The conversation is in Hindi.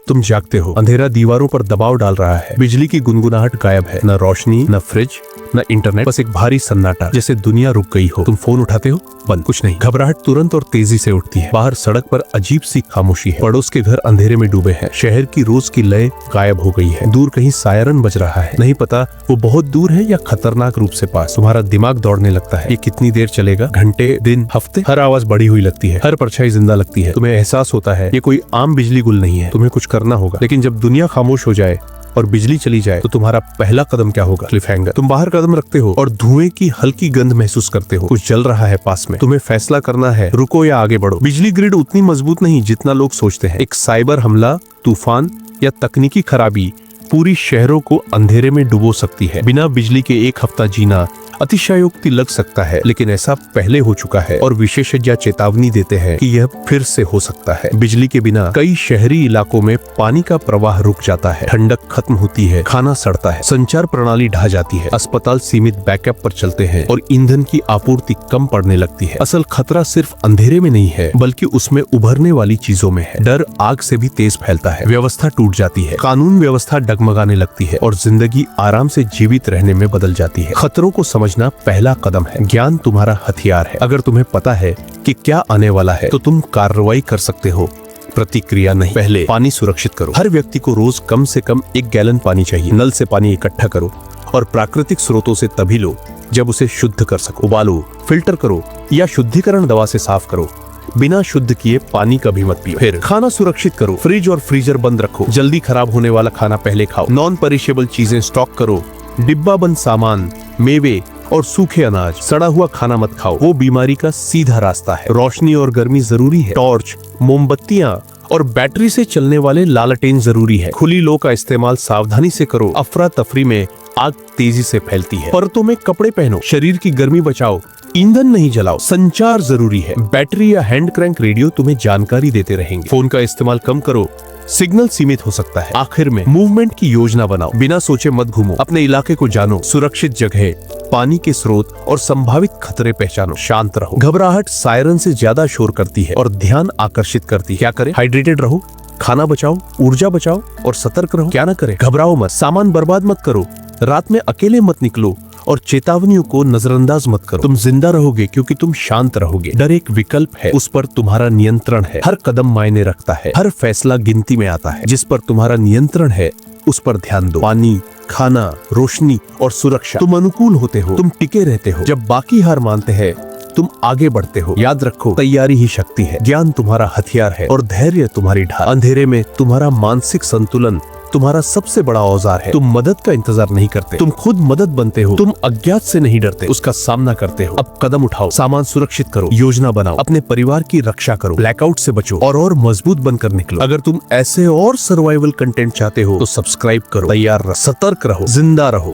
तुम जागते हो, अंधेरा दीवारों पर दबाव डाल रहा है, बिजली की गुनगुनाहट गायब है, न रोशनी, न फ्रिज, न इंटरनेट, बस एक भारी सन्नाटा, जैसे दुनिया रुक गई हो। तुम फोन उठाते हो, बंद, कुछ नहीं। घबराहट तुरंत और तेजी से उठती है। बाहर सड़क पर अजीब सी खामोशी है। पड़ोस के घर अंधेरे में डूबे हैं। शहर की रोज की लय गायब हो गई है। दूर कहीं सायरन बज रहा है, नहीं पता वो बहुत दूर है या खतरनाक रूप से पास। तुम्हारा दिमाग दौड़ने लगता है, ये कितनी देर चलेगा, घंटे, दिन, हफ्ते। हर आवाज बढ़ी हुई लगती है, हर परछाई जिंदा लगती है। तुम्हें एहसास होता है ये कोई आम बिजली गुल नहीं है, तुम्हें कुछ करना होगा। लेकिन जब दुनिया खामोश हो जाए और बिजली चली जाए तो तुम्हारा पहला कदम क्या होगा? Cliff hanger. तुम बाहर कदम रखते हो और धुएं की हल्की गंध महसूस करते हो, कुछ जल रहा है पास में। तुम्हें फैसला करना है, रुको या आगे बढ़ो। बिजली ग्रिड उतनी मजबूत नहीं जितना लोग सोचते हैं। एक साइबर हमला, तूफान या तकनीकी खराबी पूरी शहरों को अंधेरे में डुबो सकती है। बिना बिजली के एक हफ्ता जीना अतिशयोक्ति लग सकता है, लेकिन ऐसा पहले हो चुका है और विशेषज्ञ चेतावनी देते हैं कि यह फिर से हो सकता है। बिजली के बिना कई शहरी इलाकों में पानी का प्रवाह रुक जाता है, ठंडक खत्म होती है, खाना सड़ता है, संचार प्रणाली ढह जाती है, अस्पताल सीमित बैकअप पर चलते हैं और ईंधन की आपूर्ति कम पड़ने लगती है। असल खतरा सिर्फ अंधेरे में नहीं है, बल्कि उसमें उभरने वाली चीजों में है। डर आग से भी तेज फैलता है, व्यवस्था टूट जाती है, कानून व्यवस्था डगमगाने लगती है और जिंदगी आराम से जीवित रहने में बदल जाती है। खतरों को समझना पहला कदम है। ज्ञान तुम्हारा हथियार है। अगर तुम्हें पता है कि क्या आने वाला है तो तुम कार्रवाई कर सकते हो, प्रतिक्रिया नहीं। पहले पानी सुरक्षित करो। हर व्यक्ति को रोज कम से कम 1 गैलन पानी चाहिए। नल से पानी इकट्ठा करो और प्राकृतिक स्रोतों से तभी लो जब उसे शुद्ध कर सको। उबालो, फिल्टर करो या शुद्धिकरण दवा से साफ करो। बिना शुद्ध किए पानी कभी मत पियो। फिर खाना सुरक्षित करो। फ्रिज और फ्रीजर बंद रखो। जल्दी खराब होने वाला खाना पहले खाओ। नॉन पेरिशेबल चीजें स्टॉक करो। डिब्बा बंद सामान, मेवे और सूखे अनाज, सड़ा हुआ खाना मत खाओ, वो बीमारी का सीधा रास्ता है। रोशनी और गर्मी जरूरी है। टॉर्च, मोमबत्तियां और बैटरी से चलने वाले लालटेन जरूरी है। खुली लो का इस्तेमाल सावधानी से करो। अफरा तफरी में आग तेजी से फैलती है। परतों में कपड़े पहनो। शरीर की गर्मी बचाओ, ईंधन नहीं जलाओ। संचार जरूरी है। बैटरी या हैंड क्रैंक रेडियो तुम्हें जानकारी देते रहेंगे। फोन का इस्तेमाल कम करो, सिग्नल सीमित हो सकता है। आखिर में मूवमेंट की योजना बनाओ। बिना सोचे मत घूमो। अपने इलाके को जानो, सुरक्षित जगह, पानी के स्रोत और संभावित खतरे पहचानो। शांत रहो। घबराहट सायरन से ज्यादा शोर करती है और ध्यान आकर्षित करती है। क्या करें? हाइड्रेटेड रहो, खाना बचाओ, ऊर्जा बचाओ और सतर्क रहो। क्या ना करे? घबराओ मत, सामान बर्बाद मत करो, रात में अकेले मत निकलो और चेतावनियों को नजरअंदाज मत करो। तुम जिंदा रहोगे क्योंकि तुम शांत रहोगे। डर एक विकल्प है, उस पर तुम्हारा नियंत्रण है। हर कदम मायने रखता है, हर फैसला गिनती में आता है। जिस पर तुम्हारा नियंत्रण है उस पर ध्यान दो। पानी, खाना, रोशनी और सुरक्षा। तुम अनुकूल होते हो, तुम टिके रहते हो। जब बाकी हार मानते हैं तुम आगे बढ़ते हो। याद रखो, तैयारी ही शक्ति है। ज्ञान तुम्हारा हथियार है और धैर्य तुम्हारी ढाल। अंधेरे में तुम्हारा मानसिक संतुलन तुम्हारा सबसे बड़ा औजार है। तुम मदद का इंतजार नहीं करते, तुम खुद मदद बनते हो। तुम अज्ञात से नहीं डरते, उसका सामना करते हो। अब कदम उठाओ, सामान सुरक्षित करो, योजना बनाओ, अपने परिवार की रक्षा करो, ब्लैकआउट से बचो और मजबूत बनकर निकलो। अगर तुम ऐसे और सर्वाइवल कंटेंट चाहते हो तो सब्सक्राइब करो। तैयार रहो, सतर्क रहो, जिंदा रहो।